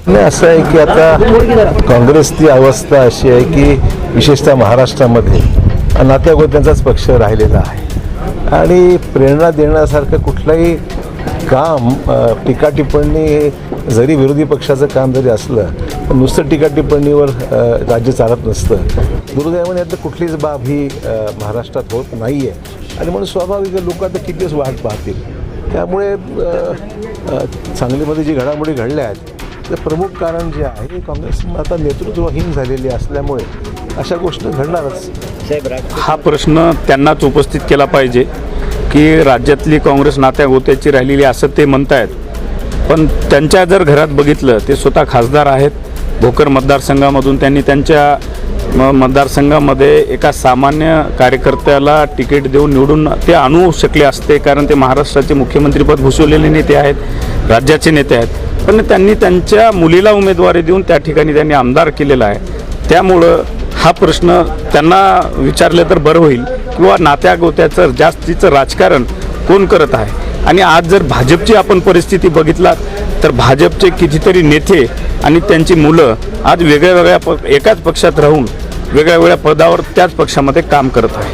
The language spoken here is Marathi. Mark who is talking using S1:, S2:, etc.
S1: नाही, असं आहे की आता काँग्रेसची अवस्था अशी आहे की विशेषतः महाराष्ट्रामध्ये नात्यागोत्यांचाच पक्ष राहिलेला आहे आणि प्रेरणा देण्यासारखं कुठलंही काम टीका टिप्पणी जरी विरोधी पक्षाचं काम जरी असलं तर नुसतं टीका टिप्पणीवर राज्य चालत नसतं. दुर्दैवाने यातलं कुठलीच बाब ही महाराष्ट्रात होत नाही आहे आणि म्हणून स्वाभाविक लोक आता किती दिवस वाट पाहतील. त्यामुळे सांगलीमध्ये जी घडामोडी घडल्या आहेत ते प्रमुख कारण जे आहे काँग्रेस आता नेतृत्वहीन झालेली असल्यामुळे अशा गोष्टी घडणारच.
S2: हा प्रश्न त्यांनाच उपस्थित केला पाहिजे की राज्यातली काँग्रेस नात्यागोत्याची राहिलेली असं ते म्हणतायत, पण त्यांच्या जर घरात बघितलं ते स्वतः खासदार आहेत. भोकर मतदारसंघामधून त्यांनी त्यांच्या मतदारसंघामध्ये एका सामान्य कार्यकर्त्याला तिकीट देऊन निवडून ते आणू शकले असते, कारण ते महाराष्ट्राचे मुख्यमंत्रीपद भूषवलेले नेते आहेत, राज्याचे नेते आहेत. पण त्यांनी त्यांच्या मुलीला उमेदवारी देऊन त्या ठिकाणी त्यांनी आमदार केलेला आहे. त्यामुळं हा प्रश्न त्यांना विचारले तर बरं होईल किंवा नात्यागोत्याचं जास्तीचं राजकारण कोण करत आहे. आणि आज जर भाजपची आपण परिस्थिती बघितलात तर भाजपचे कितीतरी नेते आणि त्यांची मुलं आज वेगळ्या एकाच पक्षात राहून वेगळ्या पदावर त्याच पक्षामध्ये काम करत आहे.